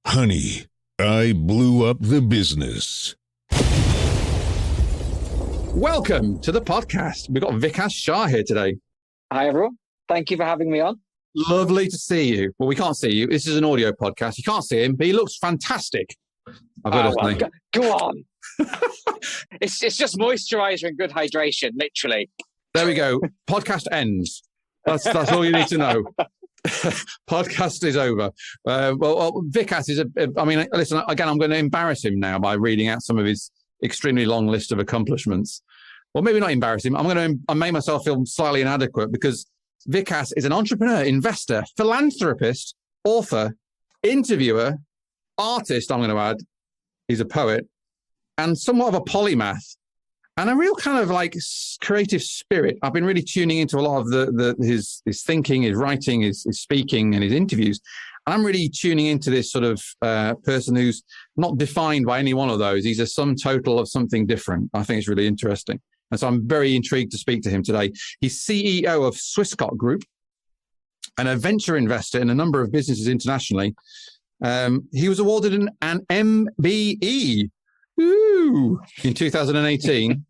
Honey, I blew up the business. Welcome to the podcast. We've got Vikas Shah here today. Hi, everyone. Thank you for having me on. Lovely to see you. Well, we can't see you. This is an audio podcast. You can't see him, but he looks fantastic. I've got to say. Go on. It's just moisturizer and good hydration, literally. There we go. Podcast ends. That's all you need to know. Podcast is over. Well, Vikas is listen, again, I'm going to embarrass him now by reading out some of his extremely long list of accomplishments. Well, maybe not embarrass him. I made myself feel slightly inadequate because Vikas is an entrepreneur, investor, philanthropist, author, interviewer, artist, I'm going to add. He's a poet and somewhat of a polymath and a real kind of like creative spirit. I've been really tuning into a lot of his thinking, his writing, his speaking and his interviews. And I'm really tuning into this sort of person who's not defined by any one of those. He's a sum total of something different. I think it's really interesting. And so I'm very intrigued to speak to him today. He's CEO of Swiscot Group and a venture investor in a number of businesses internationally. He was awarded an MBE in 2018.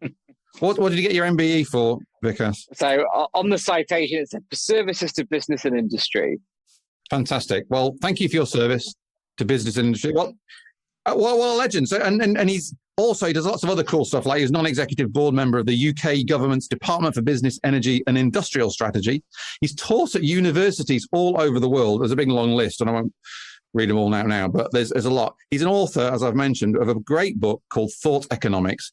What did you get your MBE for, Vikas? So on the citation, it said for services to business and industry. Fantastic. Well, thank you for your service to business and industry. Well, a legend. So, and he does lots of other cool stuff, like he's non-executive board member of the UK government's Department for Business, Energy and Industrial Strategy. He's taught at universities all over the world. There's a big long list, and I won't read them all now, but there's a lot. He's an author, as I've mentioned, of a great book called Thought Economics,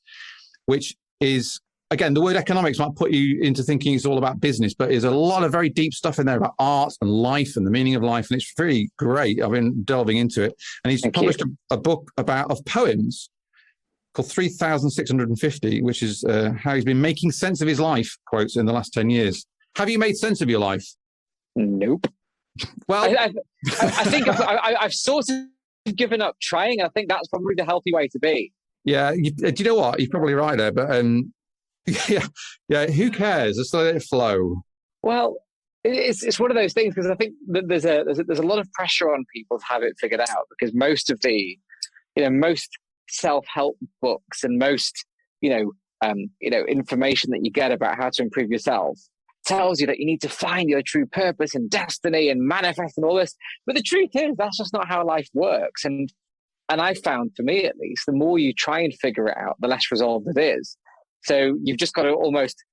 which is, again, the word economics might put you into thinking it's all about business, but there's a lot of very deep stuff in there about art and life and the meaning of life, and it's really great. I've been delving into it, and he's published a book of poems called 3,650, which is how he's been making sense of his life, quotes, in the last 10 years. Have you made sense of your life? Nope. Well, I think I've sort of given up trying. I think that's probably the healthy way to be. Yeah, do you know what? You're probably right there, but yeah. Who cares? Just let it flow. Well, it's one of those things because I think that there's a lot of pressure on people to have it figured out because most of the, most self-help books and most, information that you get about how to improve yourself tells you that you need to find your true purpose and destiny and manifest and all this. But the truth is that's just not how life works. And I found, for me at least, the more you try and figure it out, the less resolved it is. So you've just got to almost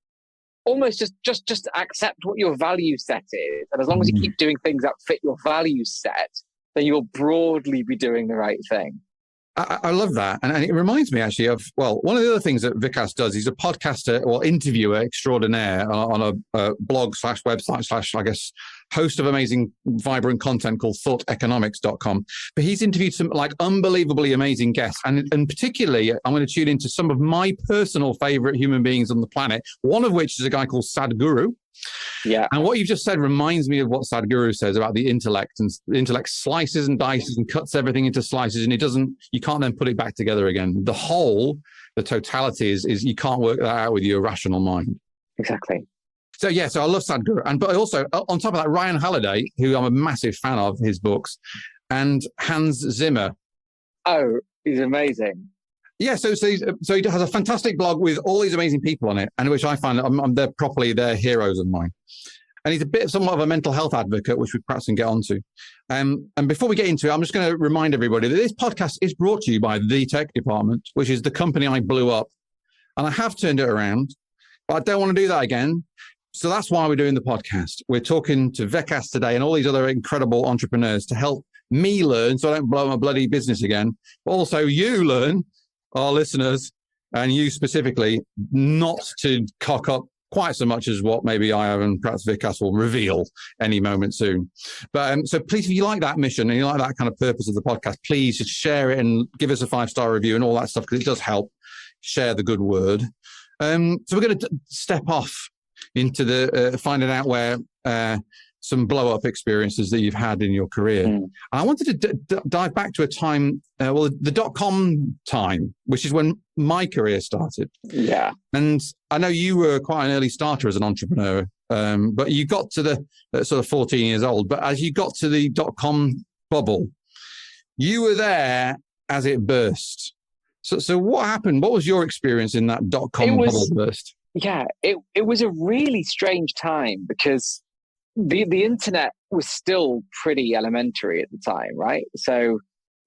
just accept what your value set is. And as long as you keep doing things that fit your value set, then you'll broadly be doing the right thing. I love that. And it reminds me actually of, one of the other things that Vikas does, he's a podcaster or interviewer extraordinaire on a blog /website / I guess, host of amazing, vibrant content called thoughtheconomics.com. But he's interviewed some like unbelievably amazing guests. And particularly, I'm going to tune into some of my personal favorite human beings on the planet, one of which is a guy called Sadhguru. Yeah. And what you've just said reminds me of what Sadhguru says about the intellect, and the intellect slices and dices and cuts everything into slices, and you can't then put it back together again. The whole, the totality is you can't work that out with your rational mind. Exactly. So I love Sadhguru. But also on top of that, Ryan Halliday, who I'm a massive fan of his books, and Hans Zimmer. Oh, he's amazing. Yeah, so he has a fantastic blog with all these amazing people on it, and which I find they're heroes of mine. And he's somewhat of a mental health advocate, which we perhaps can get onto. And before we get into it, I'm just going to remind everybody that this podcast is brought to you by The Tech Department, which is the company I blew up. And I have turned it around, but I don't want to do that again. So that's why we're doing the podcast. We're talking to Vikas today and all these other incredible entrepreneurs to help me learn so I don't blow my bloody business again. But also you learn, our listeners, and you specifically, not to cock up quite so much as what maybe I have and perhaps Vikas will reveal any moment soon. But so please, if you like that mission and you like that kind of purpose of the podcast, please just share it and give us a 5-star review and all that stuff, because it does help share the good word. So we're going to step off into the finding out where some blow-up experiences that you've had in your career. And I wanted to dive back to a time, the dot-com time, which is when my career started. Yeah. And I know you were quite an early starter as an entrepreneur, but you got to the sort of 14 years old. But as you got to the dot-com bubble, You were there as it burst. So what happened? What was your experience in that .com bubble burst? Yeah, it was a really strange time because the internet was still pretty elementary at the time, right? So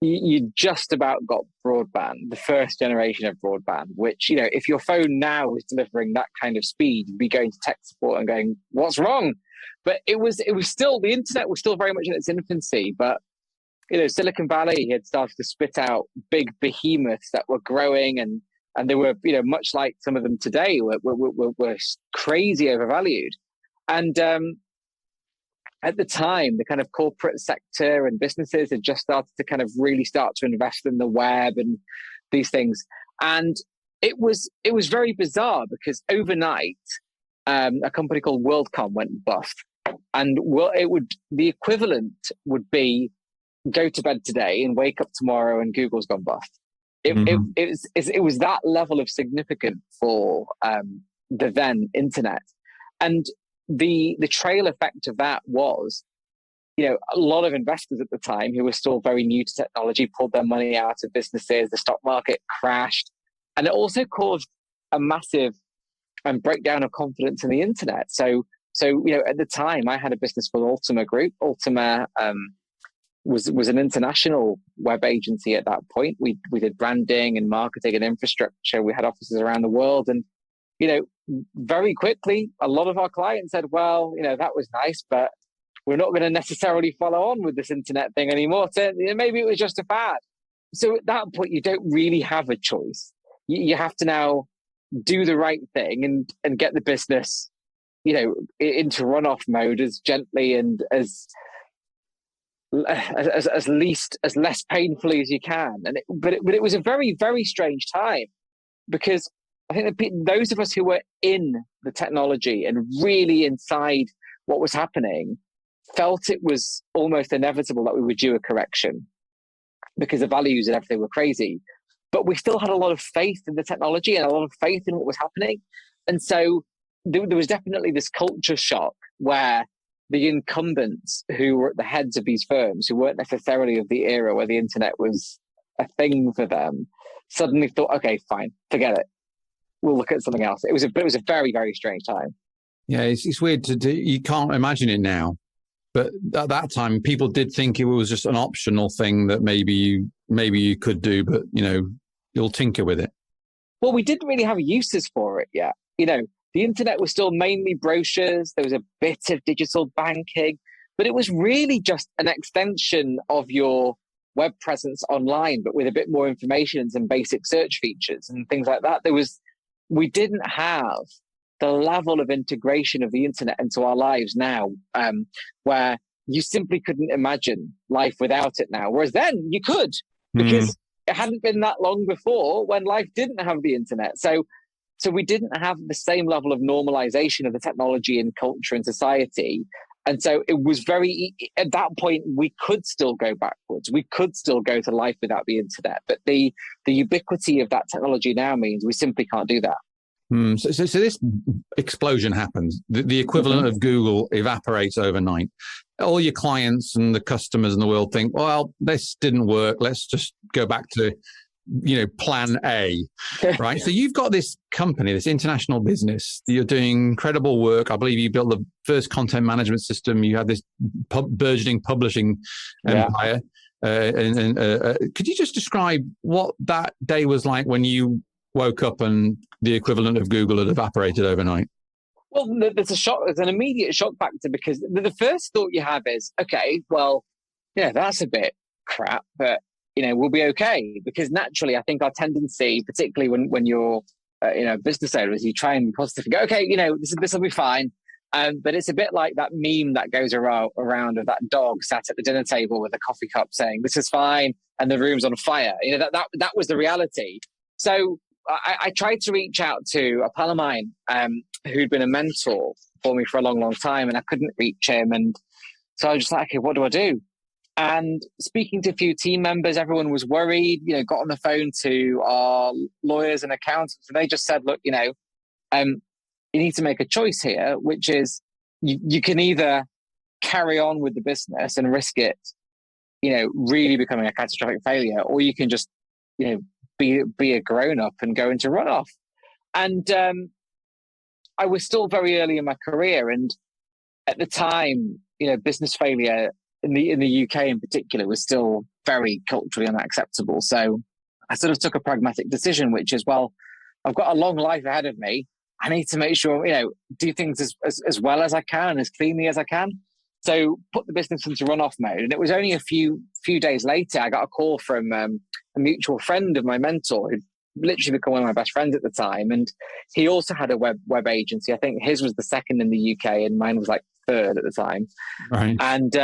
you just about got broadband, the first generation of broadband, which, if your phone now is delivering that kind of speed, you'd be going to tech support and going, what's wrong? But it was still, the internet was still very much in its infancy, but Silicon Valley had started to spit out big behemoths that were growing, and they were, much like some of them today, were crazy overvalued. And at the time, the kind of corporate sector and businesses had just started to kind of really start to invest in the web and these things. And it was very bizarre because overnight, a company called WorldCom went bust, and the equivalent would be go to bed today and wake up tomorrow and Google's gone bust. It was that level of significance for the then internet. And the trail effect of that was, a lot of investors at the time who were still very new to technology pulled their money out of businesses. The stock market crashed, and it also caused a massive breakdown of confidence in the internet. So at the time, I had a business called Ultima Group. Ultima was an international web agency at that point. We did branding and marketing and infrastructure. We had offices around the world, and very quickly, a lot of our clients said, well, that was nice, but we're not going to necessarily follow on with this internet thing anymore. So maybe it was just a fad. So at that point, you don't really have a choice. You have to now do the right thing and get the business, into runoff mode as gently and as less painfully as you can. But it was a very, very strange time, because I think those of us who were in the technology and really inside what was happening felt it was almost inevitable that we would do a correction because the values and everything were crazy. But we still had a lot of faith in the technology and a lot of faith in what was happening. And so there was definitely this culture shock where the incumbents who were at the heads of these firms, who weren't necessarily of the era where the internet was a thing for them, suddenly thought, okay, fine, forget it. We'll look at something else. It was a very, very strange time. Yeah, it's weird to do. You can't imagine it now, but at that time, people did think it was just an optional thing that maybe you could do, but you'll tinker with it. Well, we didn't really have uses for it yet. The internet was still mainly brochures. There was a bit of digital banking, but it was really just an extension of your web presence online, but with a bit more information and some basic search features and things like that. We didn't have the level of integration of the internet into our lives now, where you simply couldn't imagine life without it now. Whereas then you could, because it hadn't been that long before when life didn't have the internet. So we didn't have the same level of normalization of the technology in culture and society. And so it was at that point, we could still go backwards. We could still go to life without the internet. But the ubiquity of that technology now means we simply can't do that. So this explosion happens. The equivalent of Google evaporates overnight. All your clients and the customers in the world think, well, this didn't work. Let's just go back to plan A, right? So you've got this company, this international business. You're doing incredible work. I believe you built the first content management system. You had this burgeoning publishing empire. Could you just describe what that day was like when you woke up and the equivalent of Google had evaporated overnight? Well, there's an immediate shock factor, because the first thought you have is, okay, well, that's a bit crap, but we'll be okay. Because naturally, I think our tendency, particularly when you're, business owners, you try and be positive and go, okay, this will be fine. But it's a bit like that meme that goes around of that dog sat at the dinner table with a coffee cup saying, this is fine, and the room's on fire. That was the reality. So I tried to reach out to a pal of mine who'd been a mentor for me for a long, long time, and I couldn't reach him. And so I was just like, okay, what do I do? And speaking to a few team members, everyone was worried, got on the phone to our lawyers and accountants, and they just said, look, you need to make a choice here, which is you can either carry on with the business and risk it, really becoming a catastrophic failure, or you can just, be a grown up and go into runoff. And I was still very early in my career, and at the time, business failure in the UK in particular was still very culturally unacceptable. So I sort of took a pragmatic decision, which is, well, I've got a long life ahead of me. I need to make sure, do things as well as I can, as cleanly as I can. So put the business into runoff mode. And it was only a few days later, I got a call from a mutual friend of my mentor, who'd literally become one of my best friends at the time. And he also had a web agency. I think his was the second in the UK and mine was like third at the time. Right. And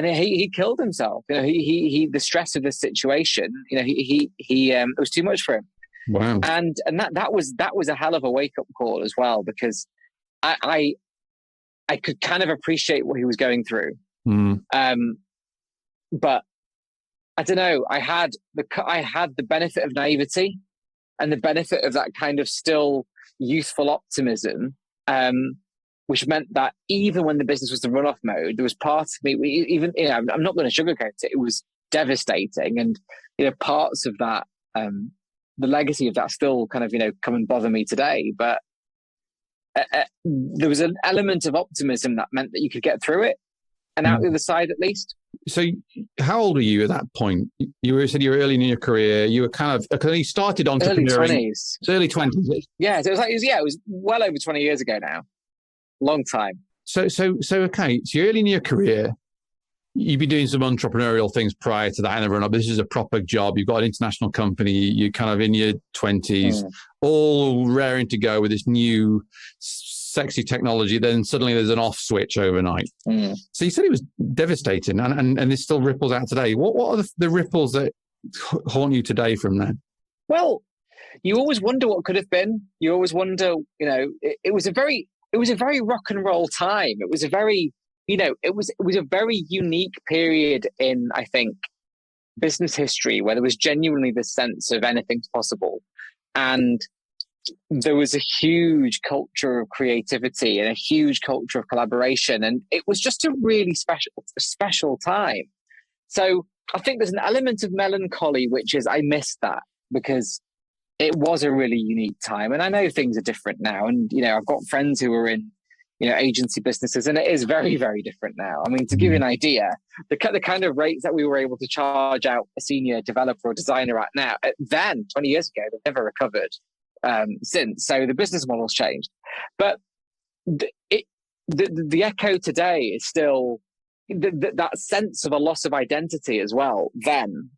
he killed himself. He the stress of the situation, it was too much for him. Wow. And that was a hell of a wake up call as well, because I could kind of appreciate what he was going through. But I don't know, I had the benefit of naivety and the benefit of that kind of still youthful optimism, which meant that even when the business was in runoff mode, there was part of me, even, I'm not going to sugarcoat it, it was devastating. And, parts of that, the legacy of that still kind of, come and bother me today. But there was an element of optimism that meant that you could get through it and out the other side, at least. So how old were you at that point? You said you were early in your career. You were kind of, because you started entrepreneurial. Early 20s. So early 20s. Yeah, it was well over 20 years ago now. Long time. So okay. So you're early in your career. You've been doing some entrepreneurial things prior to that and the run up. This is a proper job. You've got an international company. You're kind of in your 20s, all raring to go with this new sexy technology. Then suddenly there's an off switch overnight. So you said it was devastating, and it still ripples out today. What are the ripples that haunt you today from that? Well, you always wonder what could have been. You always wonder, it was a very rock and roll time. It was a very, it was a very unique period in, I think, business history where there was genuinely this sense of anything's possible. And there was a huge culture of creativity and a huge culture of collaboration. And it was just a really special time. So I think there's an element of melancholy, which is I miss that because it was a really unique time. And I know things are different now. And, I've got friends who are in, agency businesses, and it is very, very different now. I mean, to give you an idea, the kind of rates that we were able to charge out a senior developer or designer at now, then 20 years ago, they've never recovered since. So the business model's changed. But the echo today is still that sense of a loss of identity as well then.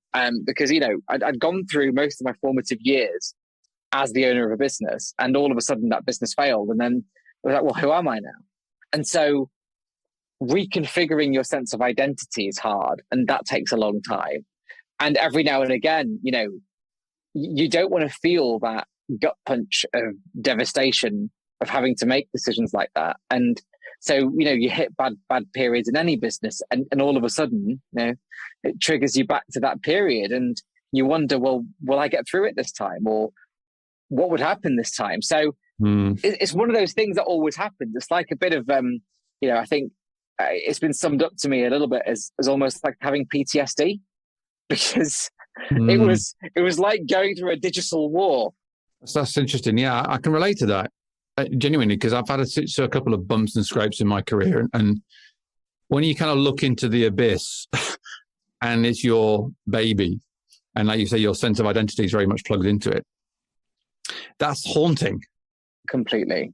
Because, I'd gone through most of my formative years as the owner of a business, and all of a sudden that business failed. And then I was like, well, who am I now? And so reconfiguring your sense of identity is hard, and that takes a long time. And every now and again, you don't want to feel that gut punch of devastation of having to make decisions like that. And so, you hit bad periods in any business, and all of a sudden, it triggers you back to that period, and you wonder, well, will I get through it this time? Or what would happen this time? So it's one of those things that always happens. It's like a bit of, I think it's been summed up to me a little bit as almost like having PTSD, because it was like going through a digital war. That's interesting. Yeah, I can relate to that. Genuinely, because I've had a couple of bumps and scrapes in my career, and when you kind of look into the abyss and it's your baby, and like you say, your sense of identity is very much plugged into it, that's haunting. Completely.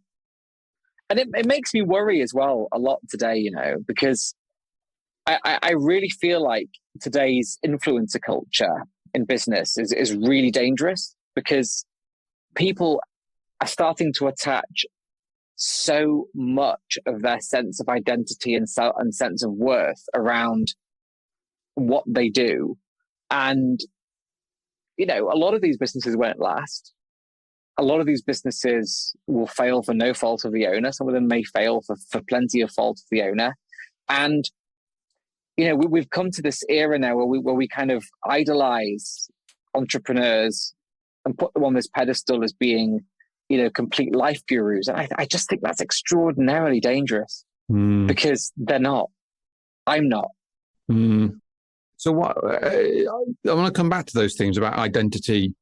And it makes me worry as well a lot today, because I really feel like today's influencer culture in business is really dangerous, because people are starting to attach so much of their sense of identity and sense of worth around what they do. And, a lot of these businesses won't last. A lot of these businesses will fail for no fault of the owner. Some of them may fail for plenty of fault of the owner. And, we've come to this era now where we kind of idolize entrepreneurs and put them on this pedestal as being, complete life gurus. And I just think that's extraordinarily dangerous because they're not. I'm not. So what I want to come back to those things about identity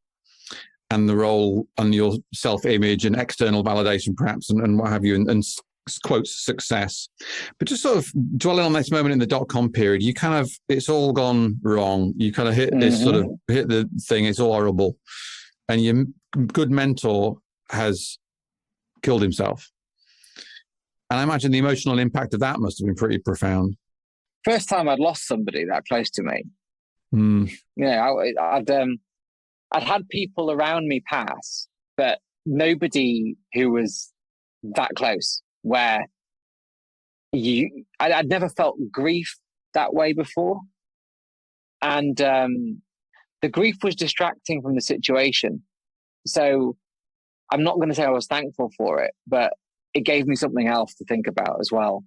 and the role and your self-image and external validation, perhaps, and what have you, and quotes success. But just sort of dwelling on this moment in the dot-com period, you kind of, it's all gone wrong. You kind of hit this sort of, hit the thing, it's all horrible. And your good mentor has killed himself. And I imagine the emotional impact of that must have been pretty profound. First time I'd lost somebody that close to me. I'd had people around me pass, but nobody who was that close, where I'd never felt grief that way before. And the grief was distracting from the situation. So I'm not going to say I was thankful for it, but it gave me something else to think about as well.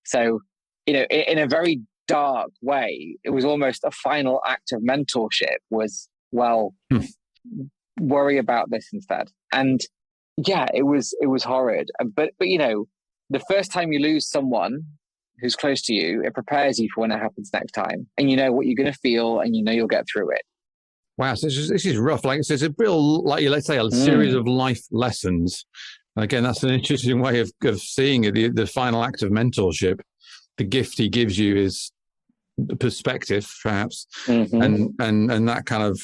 So, in a very dark way, it was almost a final act of mentorship was, worry about this instead. And yeah, it was horrid. But the first time you lose someone who's close to you, it prepares you for when it happens next time. And you know what you're going to feel, and you'll get through it. Wow, so this is rough. Like, so it's a real, let's say, a series of life lessons. And again, that's an interesting way of seeing it. The final act of mentorship, the gift he gives you is perspective, perhaps, and that kind of,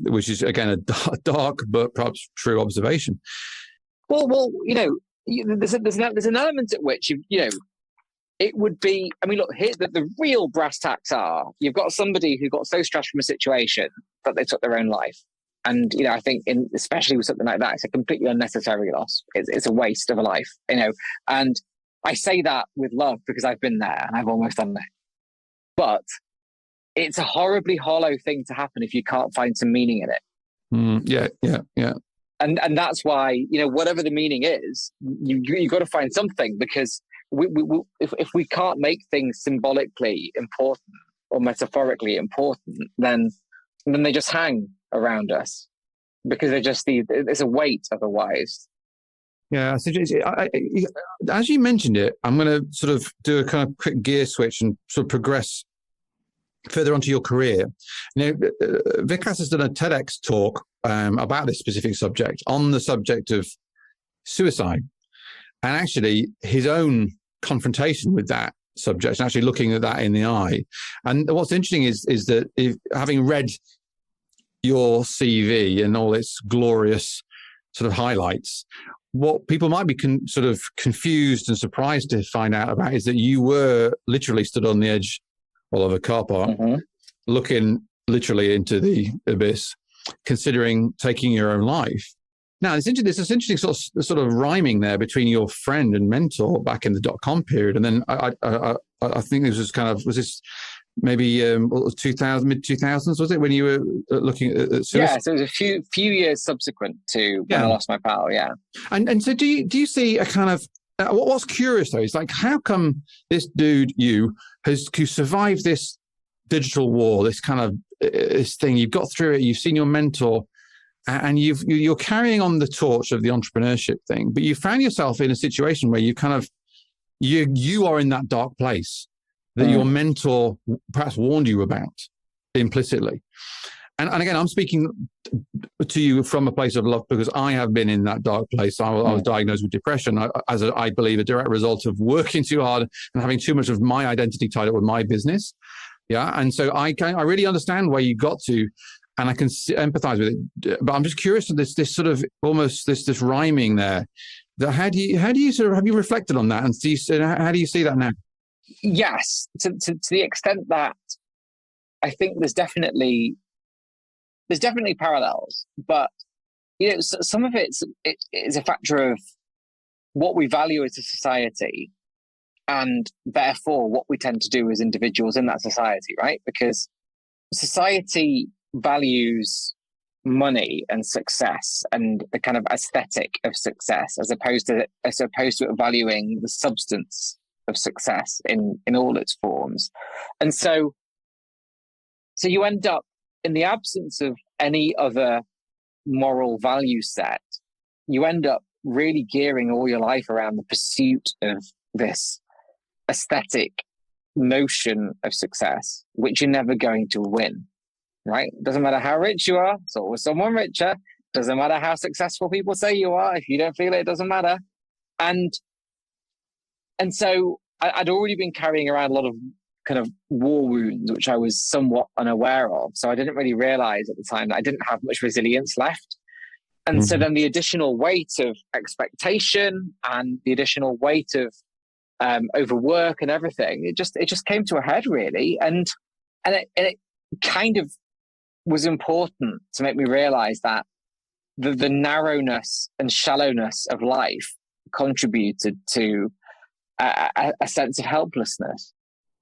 which is again a dark but perhaps true observation. Well, there's an element at which it would be. I mean, look, here the real brass tacks are: you've got somebody who got so stressed from a situation that they took their own life, and I think, especially with something like that, it's a completely unnecessary loss. It's a waste of a life, And I say that with love because I've been there and I've almost done that. But it's a horribly hollow thing to happen if you can't find some meaning in it. Yeah. And that's why, whatever the meaning is, you got to find something, because if we can't make things symbolically important or metaphorically important, then they just hang around us, because it's a weight otherwise. Yeah, so as you mentioned it, I'm going to sort of do a kind of quick gear switch and sort of progress further onto your career. Vikas has done a TEDx talk about this specific subject, on the subject of suicide, and actually his own confrontation with that subject, and actually looking at that in the eye. And what's interesting is that having read your CV and all its glorious sort of highlights, what people might be sort of confused and surprised to find out about is that you were literally stood on the edge of a car park, looking literally into the abyss, considering taking your own life. Now, there's this interesting sort of rhyming there between your friend and mentor back in the dot-com period, and then I think this was this maybe 2000, mid-2000s, was it, when you were looking at suicide? Yeah, so it was a few years subsequent to when I lost my pal, yeah. And so do you see a kind of, what's curious though is, like, how come this dude, who survived this digital war, this kind of this thing, you've got through it, you've seen your mentor, and you're carrying on the torch of the entrepreneurship thing, but you found yourself in a situation where you kind of, you are in that dark place that your mentor perhaps warned you about implicitly. And again, I'm speaking to you from a place of love, because I have been in that dark place. I was diagnosed with depression I believe a direct result of working too hard and having too much of my identity tied up with my business. Yeah. And so I really understand where you got to, and I can empathize with it. But I'm just curious of this sort of almost this rhyming there. How do you sort of, have you reflected on that, and how do you see that now? Yes, to the extent that I think there's definitely parallels, but some of it is a factor of what we value as a society, and therefore what we tend to do as individuals in that society, right? Because society values money and success and the kind of aesthetic of success, as opposed to it valuing the substance of success in all its forms. And so you end up, in the absence of any other moral value set, you end up really gearing all your life around the pursuit of this aesthetic notion of success, which you're never going to win, right? Doesn't matter how rich you are, it's always someone richer. Doesn't matter how successful people say you are. If you don't feel it, it doesn't matter. And so I'd already been carrying around a lot of kind of war wounds, which I was somewhat unaware of. So I didn't really realize at the time that I didn't have much resilience left. And so then the additional weight of expectation and the additional weight of overwork and everything, it just came to a head, really. And it kind of was important to make me realize that the narrowness and shallowness of life contributed to a sense of helplessness.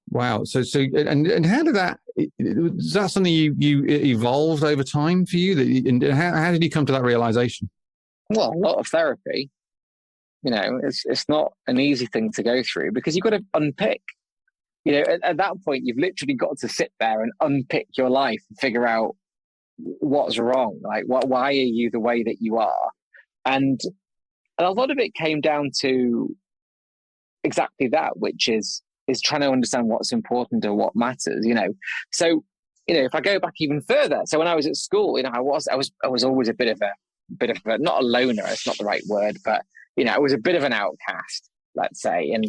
Wow. So and how did that? Is that something you evolved over time for you? And how did you come to that realization? Well, a lot of therapy. You know, it's not an easy thing to go through because you've got to unpick. You know, at that point, you've literally got to sit there and unpick your life and figure out what's wrong. Like, why are you the way that you are? And a lot of it came down to exactly that, which is trying to understand what's important or what matters. You know, so if I go back even further, so when I was at school, you know, I was always a bit of a not a loner. It's not the right word, but you know, I was a bit of an outcast, let's say, and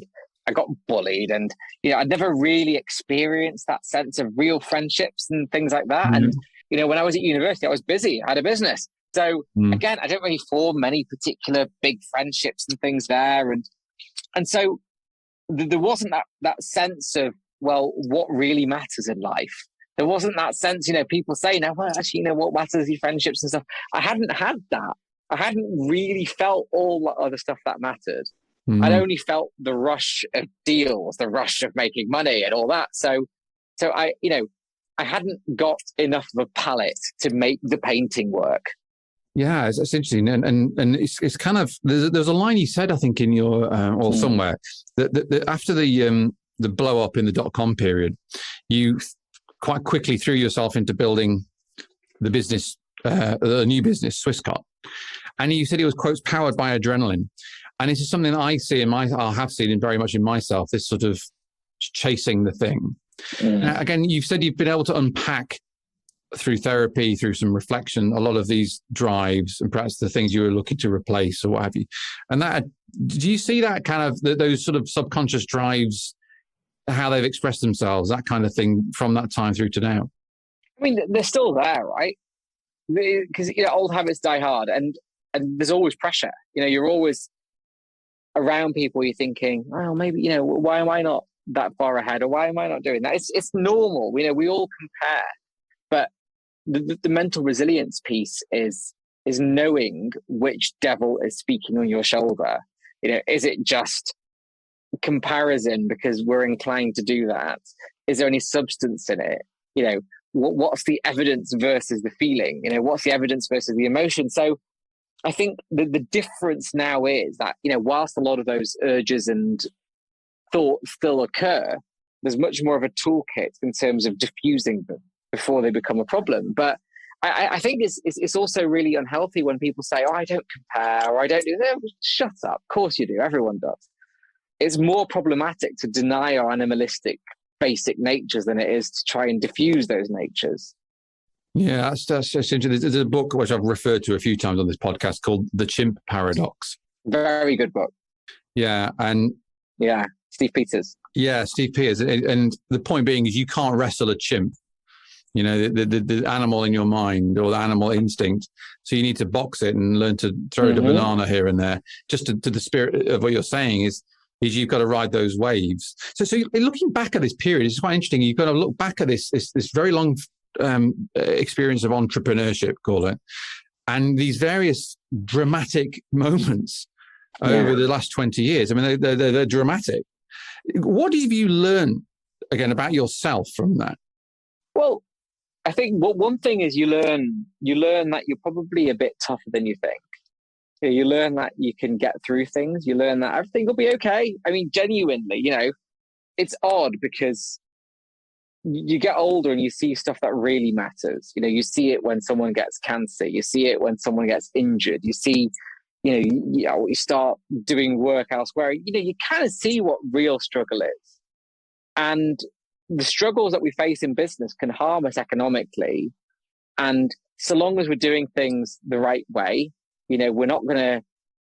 I got bullied, and you know, I'd never really experienced that sense of real friendships and things like that. And you know, when I was at university, I was busy, I had a business. So again, I didn't really form many particular big friendships and things there. And so there wasn't that sense of, well, what really matters in life. There wasn't that sense, you know, people say, no, well, actually, you know, what matters is friendships and stuff. I hadn't had that. I hadn't really felt all the other stuff that mattered. I'd only felt the rush of deals, the rush of making money and all that. So I, you know, I hadn't got enough of a palette to make the painting work. Yeah, it's interesting, and it's kind of there's a line you said, I think, in your or somewhere that after the blow up in the .com period, you quite quickly threw yourself into building the business, the new business, Swiscot, and you said it was, quotes, powered by adrenaline, and this is something that I see I have seen very much in myself, this sort of chasing the thing. Now, again, you've said you've been able to unpack through therapy, through some reflection, a lot of these drives and perhaps the things you were looking to replace or what have you. And that, do you see that kind of, those sort of subconscious drives, how they've expressed themselves, that kind of thing from that time through to now? I mean, they're still there, right? Because, you know, old habits die hard, and there's always pressure. You know, you're always around people, you're thinking, well, maybe, you know, why am I not that far ahead, or why am I not doing that? It's normal. You know, we all compare, but the mental resilience piece is knowing which devil is speaking on your shoulder. You know, is it just comparison because we're inclined to do that? Is there any substance in it? You know, what's the evidence versus the feeling? You know, what's the evidence versus the emotion? So I think the difference now is that, you know, whilst a lot of those urges and thoughts still occur, there's much more of a toolkit in terms of diffusing them before they become a problem. But I think it's also really unhealthy when people say, oh, I don't compare, or I don't do that. Shut up. Of course you do. Everyone does. It's more problematic to deny our animalistic basic natures than it is to try and diffuse those natures. Yeah, that's interesting. There's a book which I've referred to a few times on this podcast called The Chimp Paradox. Very good book. Yeah. And yeah, Steve Peters. Yeah, Steve Peters. And the point being is you can't wrestle a chimp. You know, the animal in your mind or the animal instinct. So you need to box it and learn to throw the banana here and there. Just to the spirit of what you're saying is you've got to ride those waves. So looking back at this period, it's quite interesting. You've got to look back at this very long experience of entrepreneurship, call it, and these various dramatic moments over the last 20 years. I mean, they're dramatic. What have you learned, again, about yourself from that? Well, I think one thing is you learn that you're probably a bit tougher than you think. You learn that you can get through things. You learn that everything will be okay. I mean, genuinely, you know, it's odd because you get older and you see stuff that really matters. You know, you see it when someone gets cancer. You see it when someone gets injured. You see, you start doing work elsewhere. You know, you kind of see what real struggle is. And the struggles that we face in business can harm us economically. And so long as we're doing things the right way, we're not going to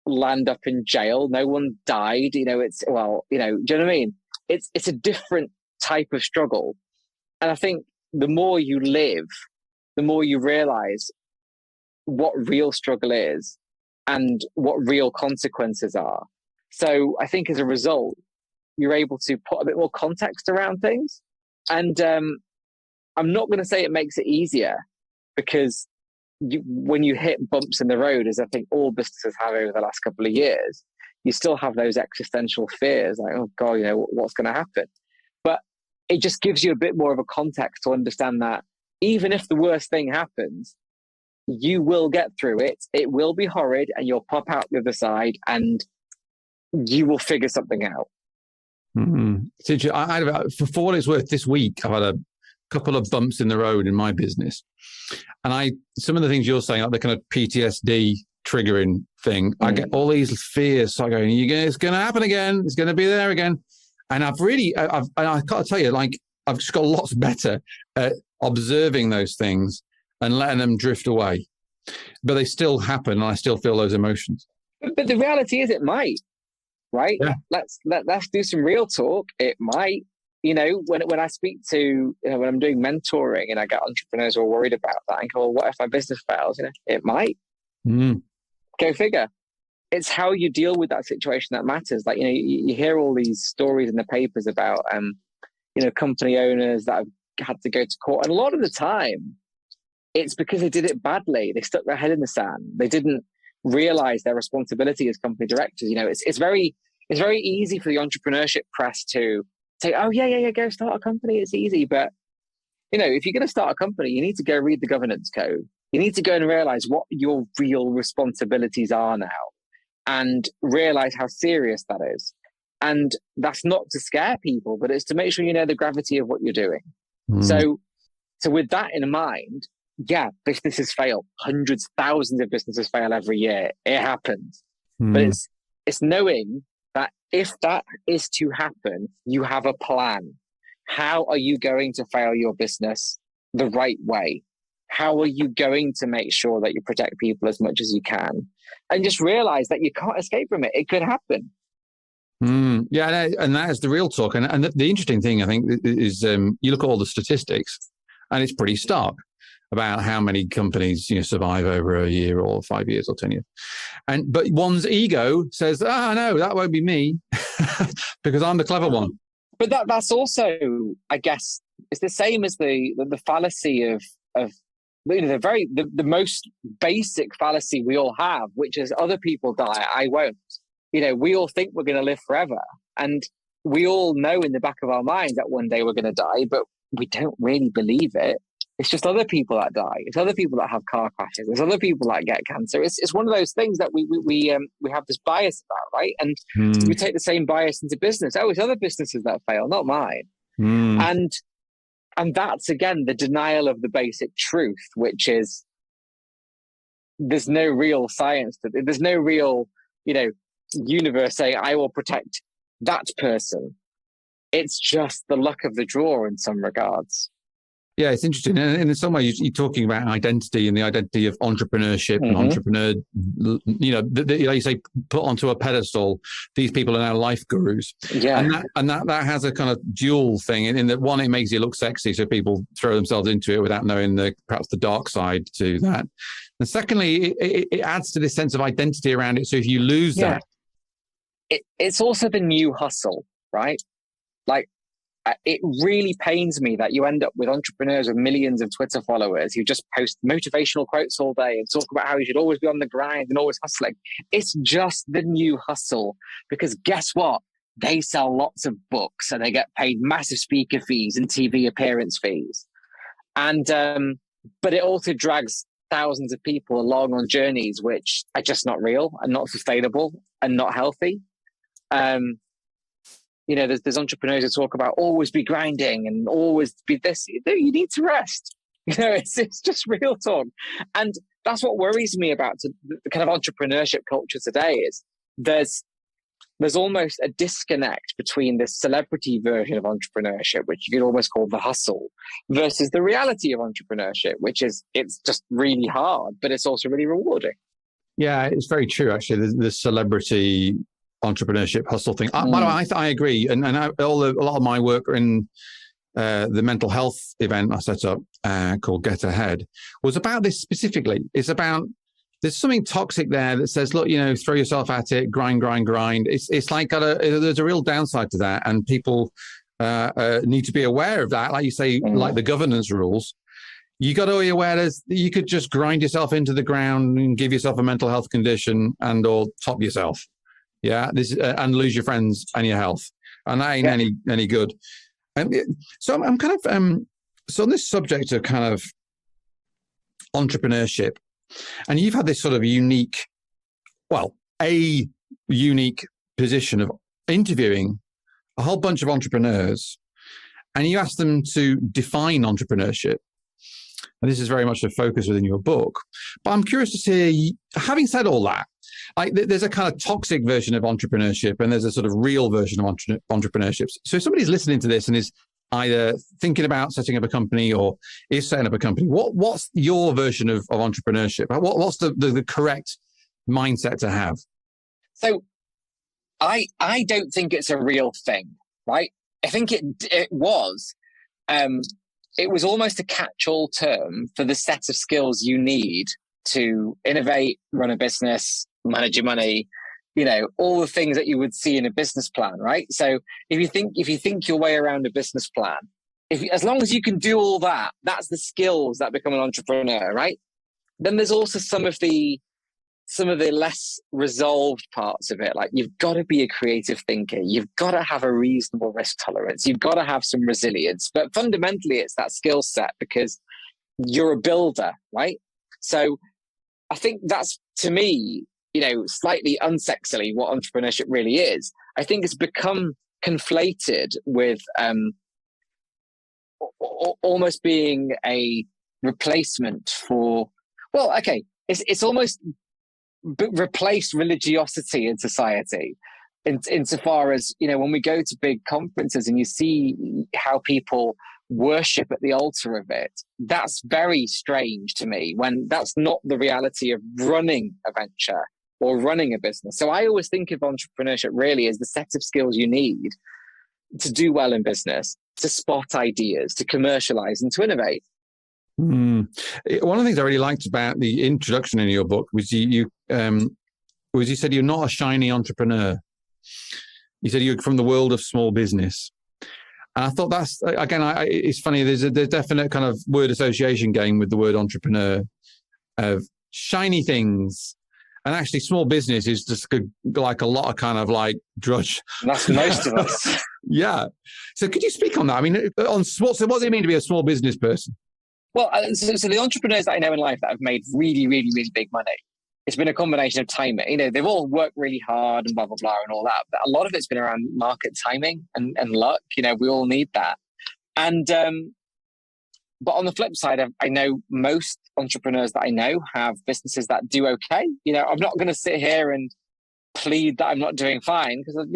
land up in jail. No one died. Do you know what I mean? It's a different type of struggle. And I think the more you live, the more you realize what real struggle is and what real consequences are. So I think as a result, you're able to put a bit more context around things. And I'm not going to say it makes it easier, because when you hit bumps in the road, as I think all businesses have over the last couple of years, you still have those existential fears like, oh God, what's going to happen? But it just gives you a bit more of a context to understand that even if the worst thing happens, you will get through it. It will be horrid and you'll pop out the other side and you will figure something out. For what it's worth, this week I've had a couple of bumps in the road in my business, and some of the things you're saying, like the kind of PTSD triggering thing, I get all these fears start going, it's going to happen again, it's going to be there again. And I've got to tell you, like, I've just got lots better at observing those things and letting them drift away, but they still happen and I still feel those emotions. But the reality is it might. Right? Yeah. Let's do some real talk. It might, when I speak to, when I'm doing mentoring and I get entrepreneurs who are worried about that, I go, well, what if my business fails? It might. Go figure. It's how you deal with that situation that matters. Like, you hear all these stories in the papers about, company owners that have had to go to court. And a lot of the time, it's because they did it badly. They stuck their head in the sand. They didn't realize their responsibility as company directors. It's very easy for the entrepreneurship press to say, oh yeah, go start a company, it's easy. But if you're going to start a company, you need to go read the governance code. You need to go and realize what your real responsibilities are now and realize how serious that is. And that's not to scare people, but it's to make sure you know the gravity of what you're doing. So with that in mind, yeah, businesses fail. Hundreds, thousands of businesses fail every year. It happens. But it's knowing that if that is to happen, you have a plan. How are you going to fail your business the right way? How are you going to make sure that you protect people as much as you can? And just realize that you can't escape from it. It could happen. Yeah, and that is the real talk. And the interesting thing, I think, is you look at all the statistics and it's pretty stark about how many companies survive over a year or 5 years or 10 years. But one's ego says, no, that won't be me because I'm the clever one. But that's also, I guess, it's the same as the fallacy of the most basic fallacy we all have, which is other people die, I won't. We all think we're going to live forever. And we all know in the back of our minds that one day we're going to die, but we don't really believe it. It's just other people that die. It's other people that have car crashes. There's other people that get cancer. It's one of those things that we have this bias about, right? And we take the same bias into business. Oh, it's other businesses that fail, not mine. And that's, again, the denial of the basic truth, which is there's no real science. There's no real, universe saying, I will protect that person. It's just the luck of the draw in some regards. Yeah, it's interesting. And in some way, you're talking about identity and the identity of entrepreneurship and entrepreneur, like you say, put onto a pedestal. These people are now life gurus. Yeah. And that has a kind of dual thing in that, one, it makes you look sexy. So people throw themselves into it without knowing perhaps the dark side to that. And secondly, it adds to this sense of identity around it. So if you lose that. It's also the new hustle, right? Like, it really pains me that you end up with entrepreneurs with millions of Twitter followers who just post motivational quotes all day and talk about how you should always be on the grind and always hustling. It's just the new hustle, because guess what? They sell lots of books and they get paid massive speaker fees and TV appearance fees. And, but it also drags thousands of people along on journeys which are just not real and not sustainable and not healthy. There's entrepreneurs who talk about always be grinding and always be this. You need to rest. It's just real talk. And that's what worries me about the kind of entrepreneurship culture today is there's there's almost a disconnect between the celebrity version of entrepreneurship, which you could almost call the hustle, versus the reality of entrepreneurship, which is it's just really hard, but it's also really rewarding. Yeah, it's very true, actually. The celebrity entrepreneurship hustle thing. By the way, I agree. And a lot of my work in the mental health event I set up called Get Ahead was about this specifically. It's about there's something toxic there that says, look, throw yourself at it, grind. It's like there's a real downside to that, and people need to be aware of that. Like you say, like the governance rules, you got to be aware that you could just grind yourself into the ground and give yourself a mental health condition or top yourself, and lose your friends and your health, and that ain't any good. So I'm kind of so on this subject of kind of entrepreneurship. And you've had this sort of a unique position of interviewing a whole bunch of entrepreneurs, and you asked them to define entrepreneurship. And this is very much a focus within your book. But I'm curious to see, having said all that, there's a kind of toxic version of entrepreneurship, and there's a sort of real version of entrepreneurship. So if somebody's listening to this and is either thinking about setting up a company or is setting up a company, what's your version of entrepreneurship? What's the correct mindset to have? So I don't think it's a real thing, right? I think it was almost a catch-all term for the set of skills you need to innovate, run a business, manage your money, all the things that you would see in a business plan, right? So if you think your way around a business plan, as long as you can do all that, that's the skills that become an entrepreneur, right? Then there's also some of the less resolved parts of it. Like, you've got to be a creative thinker. You've got to have a reasonable risk tolerance. You've got to have some resilience. But fundamentally, it's that skill set because you're a builder, right? So I think that's, to me, slightly unsexily what entrepreneurship really is. I think it's become conflated with almost being a replacement for, it's almost replaced religiosity in society, insofar as, when we go to big conferences and you see how people worship at the altar of it, that's very strange to me, when that's not the reality of running a venture or running a business. So I always think of entrepreneurship really as the set of skills you need to do well in business, to spot ideas, to commercialize, and to innovate. One of the things I really liked about the introduction in your book was you said you're not a shiny entrepreneur. You said you're from the world of small business. And I thought that's, again, it's funny, there's a definite kind of word association game with the word entrepreneur of shiny things. And actually, small business is just like a lot of kind of like drudge. That's most of us. Yeah. So could you speak on that? I mean, so what does it mean to be a small business person? Well, so the entrepreneurs that I know in life that have made really, really, really big money, it's been a combination of timing. They've all worked really hard and blah, blah, blah and all that. But a lot of it's been around market timing and luck. We all need that. And but on the flip side, I know most entrepreneurs that I know have businesses that do okay. I'm not going to sit here and plead that I'm not doing fine, because,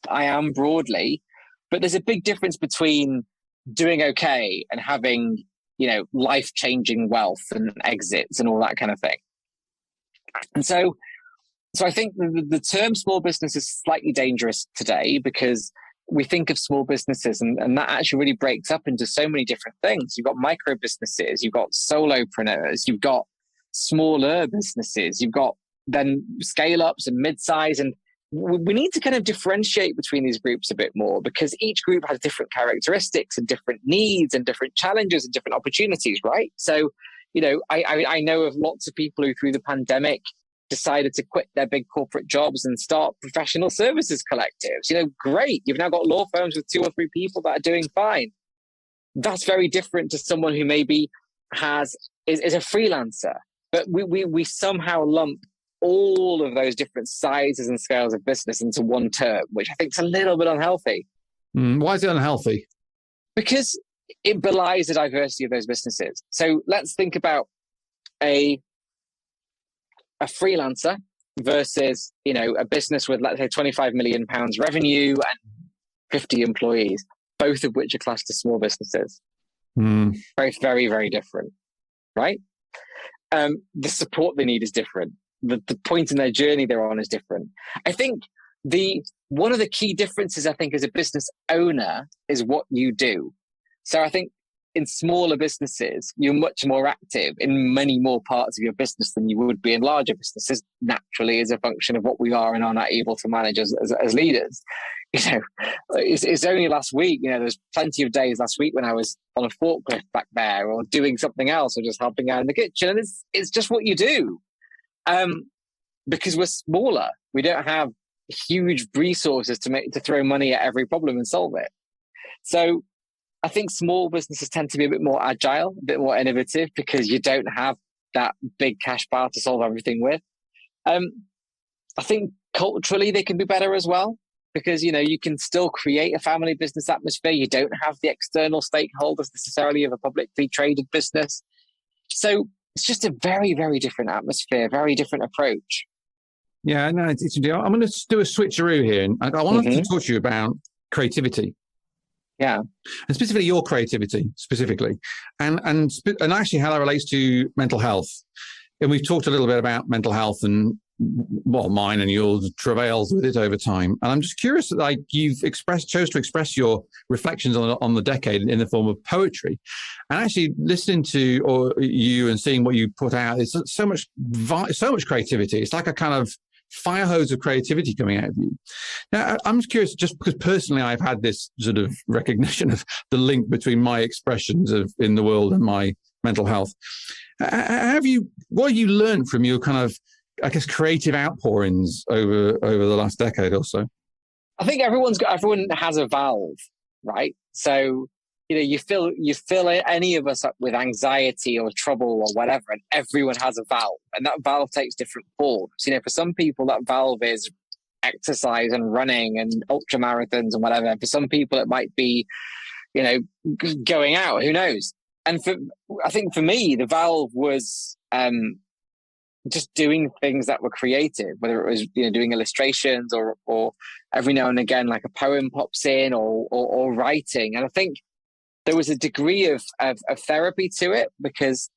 I am broadly. But there's a big difference between doing okay and having, life-changing wealth and exits and all that kind of thing. And so I think the term small business is slightly dangerous today, because we think of small businesses and that actually really breaks up into so many different things. You've got micro businesses, you've got solopreneurs, you've got smaller businesses, you've got then scale ups and mid-size. And we need to kind of differentiate between these groups a bit more, because each group has different characteristics and different needs and different challenges and different opportunities, right? So, I know of lots of people who through the pandemic decided to quit their big corporate jobs and start professional services collectives. Great. You've now got law firms with 2 or 3 people that are doing fine. That's very different to someone who maybe is a freelancer. But we somehow lump all of those different sizes and scales of business into one term, which I think is a little bit unhealthy. Why is it unhealthy? Because it belies the diversity of those businesses. So let's think about a freelancer versus, a business with, let's say, 25 million pounds revenue and 50 employees, both of which are classed as small businesses. Both very, very different, right? The support they need is different. The point in their journey they're on is different. I think one of the key differences, I think, as a business owner is what you do. So I think in smaller businesses, you're much more active in many more parts of your business than you would be in larger businesses, naturally, as a function of what we are and are not able to manage as leaders. It's only last week, there's plenty of days last week when I was on a forklift back there or doing something else or just helping out in the kitchen. And it's just what you do. Because we're smaller. We don't have huge resources to throw money at every problem and solve it. So I think small businesses tend to be a bit more agile, a bit more innovative, because you don't have that big cash pile to solve everything with. I think culturally they can be better as well, because, you can still create a family business atmosphere. You don't have the external stakeholders necessarily of a publicly traded business. So it's just a very, very different atmosphere, very different approach. Yeah, no, it's I'm going to do a switcheroo here. And I wanted to talk to you about creativity. Yeah. And specifically your creativity, specifically. And actually how that relates to mental health. And we've talked a little bit about mental health and, well, mine and yours travails with it over time. And I'm just curious that, like, you've chose to express your reflections on the decade in the form of poetry. And actually listening to you and seeing what you put out, is so much creativity. It's like a kind of fire hose of creativity coming out of you. Now, I'm just curious, just because personally I've had this sort of recognition of the link between my expressions in the world and my mental health. What have you learned from your kind of, I guess, creative outpourings over the last decade or so? I think everyone has a valve, right? So, you fill any of us up with anxiety or trouble or whatever, and everyone has a valve, and that valve takes different forms. For some people that valve is exercise and running and ultra marathons and whatever. For some people it might be, going out, who knows? And I think for me, the valve was just doing things that were creative, whether it was doing illustrations or every now and again like a poem pops in or writing. And I think there was a degree of therapy to it, because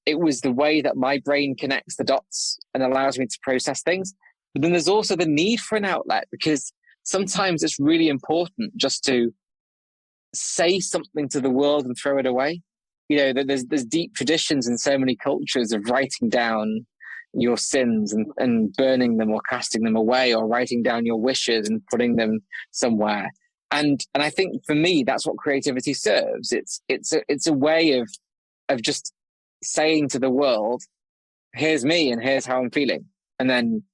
it was the way that my brain connects the dots and allows me to process things. But then there's also the need for an outlet, because sometimes it's really important just to say something to the world and throw it away. There's deep traditions in so many cultures of writing down your sins and burning them or casting them away, or writing down your wishes and putting them somewhere. And I think for me, that's what creativity serves. It's a way of just saying to the world, here's me and here's how I'm feeling, and then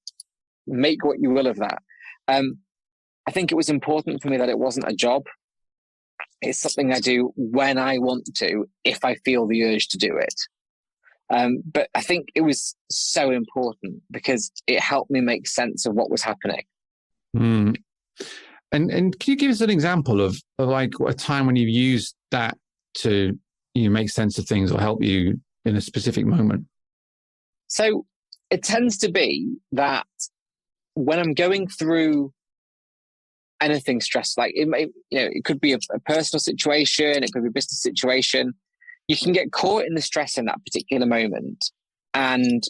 make what you will of that. I think it was important for me that it wasn't a job. It's something I do when I want to, if I feel the urge to do it. But I think it was so important because it helped me make sense of what was happening. Mm. And can you give us an example of like a time when you've used that to make sense of things or help you in a specific moment? So it tends to be that when I'm going through anything stressful, like it could be a personal situation, it could be a business situation, you can get caught in the stress in that particular moment, and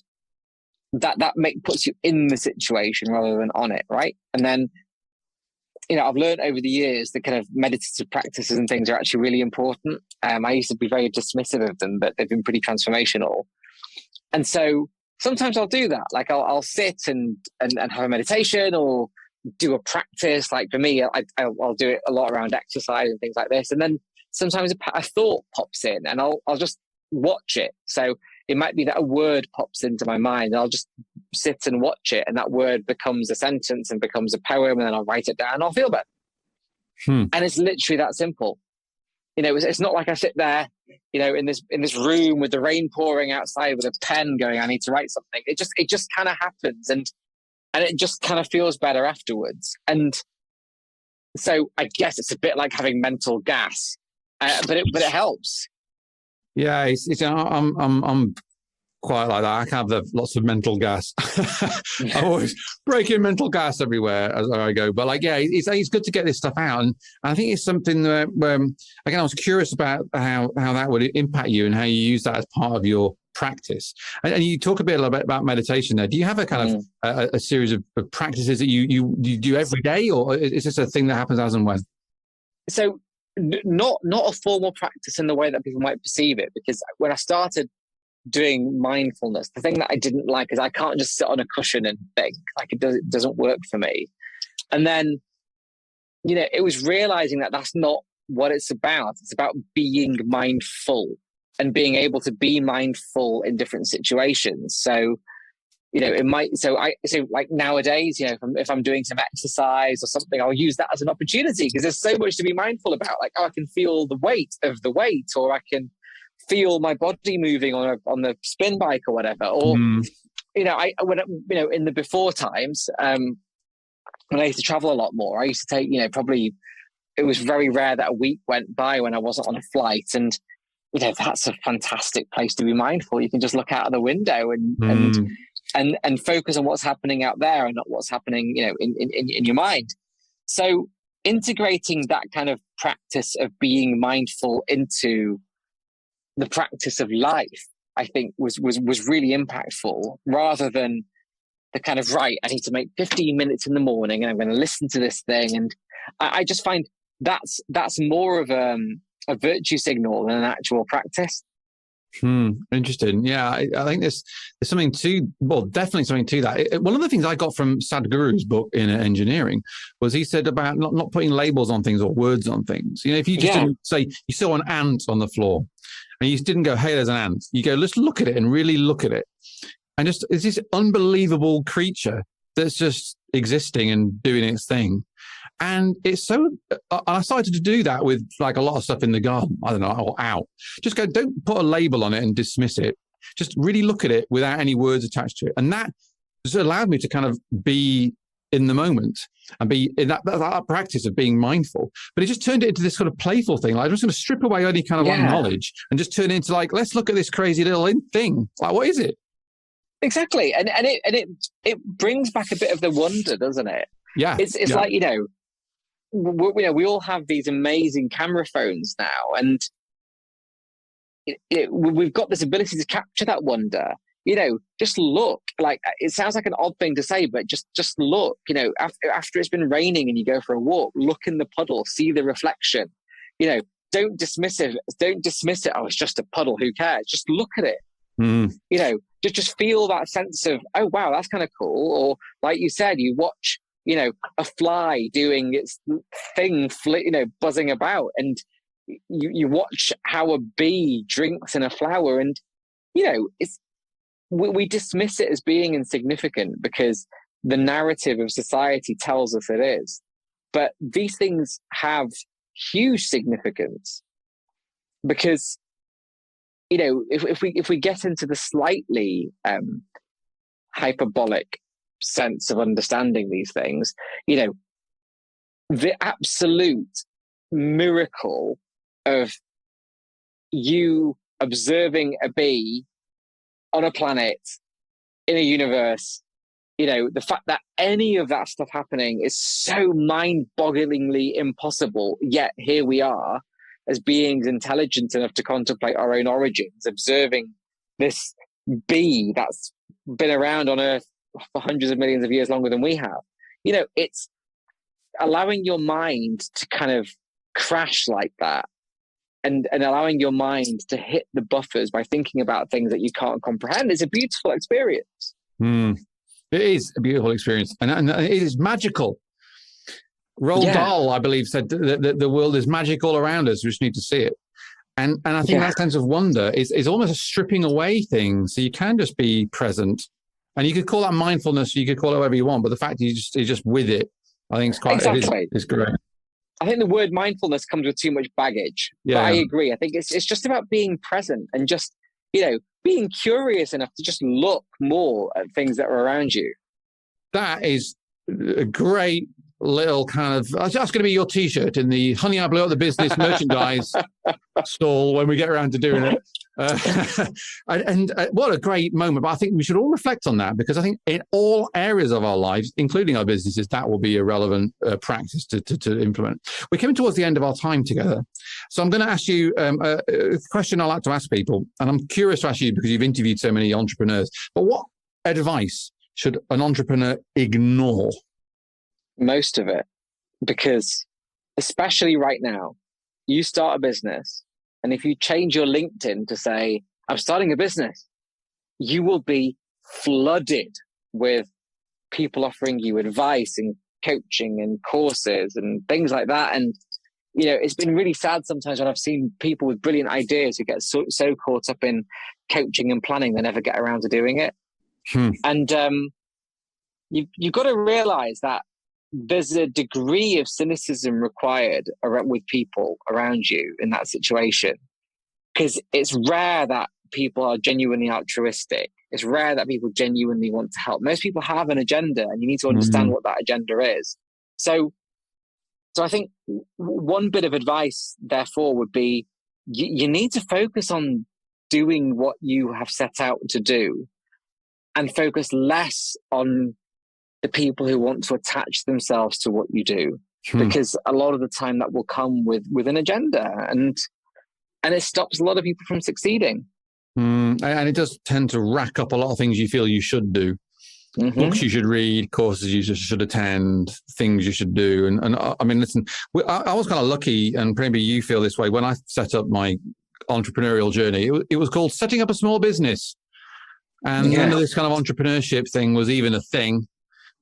that puts you in the situation rather than on it, right? And then I've learned over the years that kind of meditative practices and things are actually really important. I used to be very dismissive of them, but they've been pretty transformational. And so sometimes I'll do that. Like I'll sit and have a meditation or do a practice. Like for me, I'll do it a lot around exercise and things like this. And then sometimes a thought pops in and I'll just watch it. So it might be that a word pops into my mind and I'll just sit and watch it, and that word becomes a sentence and becomes a poem, and then I'll write it down and I'll feel better. And it's literally that simple. It's not like I sit there, in this room with the rain pouring outside with a pen going, I need to write something. It just kind of happens, and it just kind of feels better afterwards. And so I guess it's a bit like having mental gas, but it helps. Yeah, I'm quite like that. I can have lots of mental gas. I'm always breaking mental gas everywhere as I go. But like, yeah, it's good to get this stuff out. And I think it's something that, again, I was curious about how that would impact you and how you use that as part of your practice. And you talk a little bit about meditation there. Do you have a kind of a series of practices that you do every day, or is this a thing that happens as and when? So not a formal practice in the way that people might perceive it, because when I started doing mindfulness, the thing that I didn't like is I can't just sit on a cushion and think. Like, it doesn't work for me. And then, it was realizing that that's not what it's about. It's about being mindful and being able to be mindful in different situations. So, it might, so like nowadays, if I'm doing some exercise or something, I'll use that as an opportunity, because there's so much to be mindful about. Like, I can feel the weight of the weight, or I can feel my body moving on the spin bike or whatever. Or, when in the before times, when I used to travel a lot more, I used to take, probably, it was very rare that a week went by when I wasn't on a flight. And, that's a fantastic place to be mindful. You can just look out of the window and focus on what's happening out there and not what's happening, in your mind. So integrating that kind of practice of being mindful into the practice of life, I think was really impactful, rather than the kind of, right, I need to make 15 minutes in the morning and I'm going to listen to this thing. And I just find that's more of a virtue signal than an actual practice. Interesting. Yeah, I think there's something definitely something to that. One of the things I got from Sadhguru's book in engineering was he said about not putting labels on things or words on things. If you just didn't say, you saw an ant on the floor and you didn't go, hey, there's an ant. You go, let's look at it and really look at it. And just, it's this unbelievable creature that's just existing and doing its thing. And it's so, I started to do that with like a lot of stuff in the garden, I don't know, or out. Just go, don't put a label on it and dismiss it. Just really look at it without any words attached to it. And that just allowed me to kind of be in the moment and be in that practice of being mindful. But it just turned it into this sort of playful thing. Like, I'm just going to strip away any kind of knowledge and just turn it into like, let's look at this crazy little thing. Like, what is it? Exactly. And it brings back a bit of the wonder, doesn't it? Yeah. It's like, we all have these amazing camera phones now, and we've got this ability to capture that wonder. Just look. Like, it sounds like an odd thing to say, but just look. After it's been raining and you go for a walk, look in the puddle, see the reflection. Don't dismiss it. Oh, it's just a puddle. Who cares? Just look at it. Just feel that sense of, oh wow, that's kind of cool. Or like you said, you watch a fly doing its thing, buzzing about, and you watch how a bee drinks in a flower, and we dismiss it as being insignificant because the narrative of society tells us it is. But these things have huge significance, because if we get into the slightly hyperbolic sense of understanding these things, the absolute miracle of you observing a bee on a planet in a universe, the fact that any of that stuff happening is so mind-bogglingly impossible, yet here we are as beings intelligent enough to contemplate our own origins, observing this bee that's been around on Earth for hundreds of millions of years longer than we have. It's allowing your mind to kind of crash like that, and allowing your mind to hit the buffers by thinking about things that you can't comprehend is a beautiful experience. It is a beautiful experience, and it is magical. Roald Dahl, I believe, said that the world is magic all around us. We just need to see it. And I think that sense of wonder is almost a stripping away thing. So you can just be present. And you could call that mindfulness, you could call it whatever you want, but the fact you're just with it, I think it's quite, exactly. It's great. I think the word mindfulness comes with too much baggage. Yeah. But I agree. I think it's just about being present and just, being curious enough to just look more at things that are around you. That is a great little kind of, that's going to be your t-shirt in the Honey, I Blew Up the Business merchandise stall when we get around to doing it. What a great moment. But I think we should all reflect on that, because I think in all areas of our lives, including our businesses, that will be a relevant practice to implement. We're coming towards the end of our time together. So I'm going to ask you a question I like to ask people. And I'm curious to ask you because you've interviewed so many entrepreneurs. But what advice should an entrepreneur ignore? Most of it. Because especially right now, you start a business, and if you change your LinkedIn to say, I'm starting a business, you will be flooded with people offering you advice and coaching and courses and things like that. And, you know, it's been really sad sometimes when I've seen people with brilliant ideas who get so caught up in coaching and planning, they never get around to doing it. And you've got to realize that there's a degree of cynicism required with people around you in that situation, because it's rare that people are genuinely altruistic. It's rare that people genuinely want to help. Most people have an agenda, and you need to understand what that agenda is. So I think one bit of advice, therefore, would be you need to focus on doing what you have set out to do, and focus less on the people who want to attach themselves to what you do, because a lot of the time that will come with an agenda, and it stops a lot of people from succeeding. And it does tend to rack up a lot of things you feel you should do. Books you should read, courses you should attend, things you should do. And I mean, listen, I was kind of lucky, and maybe you feel this way. When I set up my entrepreneurial journey, it was called setting up a small business. And none of this kind of entrepreneurship thing was even a thing.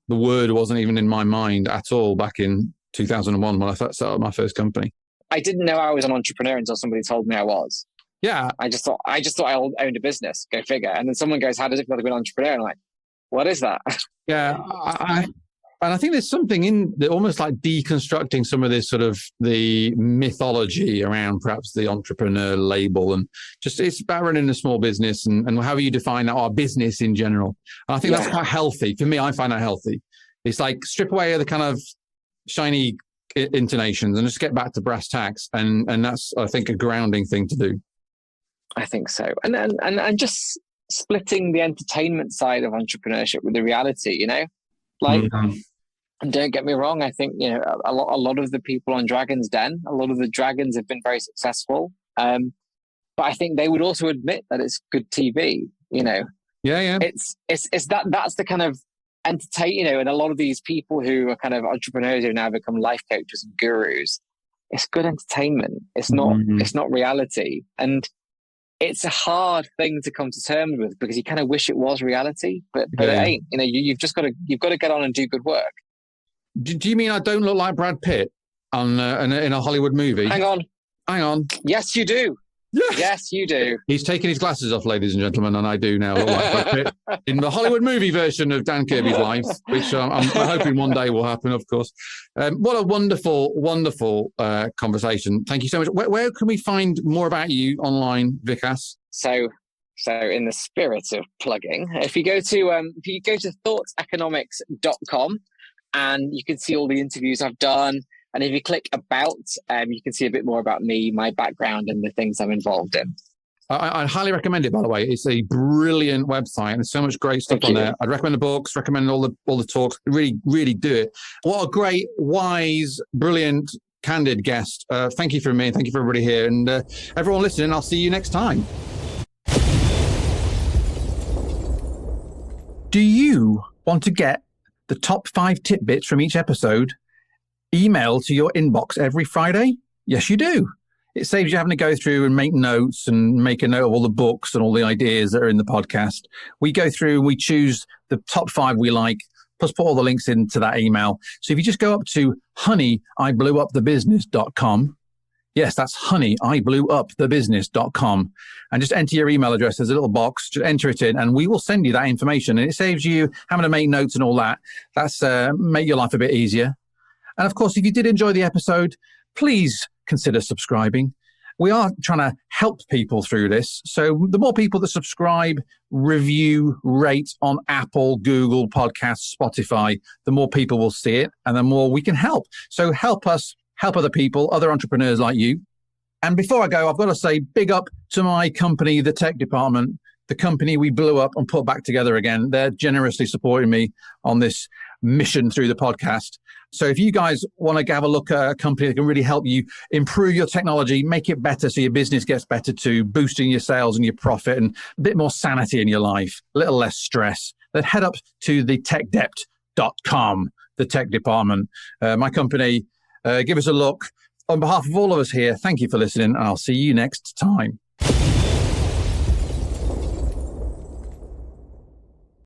The word wasn't even in my mind at all back in 2001 when I set up my first company. I didn't know I was an entrepreneur until somebody told me I was. Yeah. I just thought I owned a business. Go figure. And then someone goes, how does it feel to be an entrepreneur? And I'm like, what is that? Yeah. I think there's something in almost like deconstructing some of this sort of the mythology around perhaps the entrepreneur label, and just it's about running a small business and however you define that, our business in general. And I think that's quite healthy. For me, I find that healthy. It's like strip away the kind of shiny intonations and just get back to brass tacks. And that's, I think, a grounding thing to do. I think so. And just splitting the entertainment side of entrepreneurship with the reality, you know, like, and don't get me wrong, I think, you know, a lot of the people on Dragon's Den, a lot of the dragons have been very successful. But I think they would also admit that it's good TV, you know. Yeah. It's that's the kind of entertain, you know, and a lot of these people who are kind of entrepreneurs who now become life coaches and gurus, it's good entertainment. It's not reality. And it's a hard thing to come to terms with, because you kind of wish it was reality, but it ain't. You know, you've got to get on and do good work. Do you mean I don't look like Brad Pitt in a Hollywood movie? Hang on. Yes, you do. Yes, you do. He's taking his glasses off, ladies and gentlemen, and I do now look like Brad Pitt in the Hollywood movie version of Dan Kirby's life, which I'm hoping one day will happen, of course. What a wonderful, wonderful conversation. Thank you so much. Where can we find more about you online, Vikas? So in the spirit of plugging, if you go to thoughtseconomics.com, and you can see all the interviews I've done. And if you click about, you can see a bit more about me, my background, and the things I'm involved in. I highly recommend it, by the way. It's a brilliant website, and there's so much great stuff on there. I'd recommend the books, recommend all the talks. Really, really do it. What a great, wise, brilliant, candid guest. Thank you for me, and thank you for everybody here. And everyone listening, I'll see you next time. Do you want to get the top 5 tidbits from each episode emailed to your inbox every Friday? Yes, you do. It saves you having to go through and make notes and make a note of all the books and all the ideas that are in the podcast. We go through and we choose the top 5 we like, plus put all the links into that email. So if you just go up to honeyiblewupthebusiness.com, yes, that's honeyiblewupthebusiness.com, and just enter your email address. There's a little box, just enter it in, and we will send you that information. And it saves you having to make notes and all that. That's make your life a bit easier. And of course, if you did enjoy the episode, please consider subscribing. We are trying to help people through this. So the more people that subscribe, review, rate on Apple, Google Podcasts, Spotify, the more people will see it and the more we can help. So help us help other people, other entrepreneurs like you. And before I go, I've got to say big up to my company, the tech department, the company we blew up and put back together again. They're generously supporting me on this mission through the podcast. So if you guys want to have a look at a company that can really help you improve your technology, make it better so your business gets better too, boosting your sales and your profit and a bit more sanity in your life, a little less stress, then head up to thetechdept.com, the tech department. My company, give us a look. On behalf of all of us here, thank you for listening, and I'll see you next time.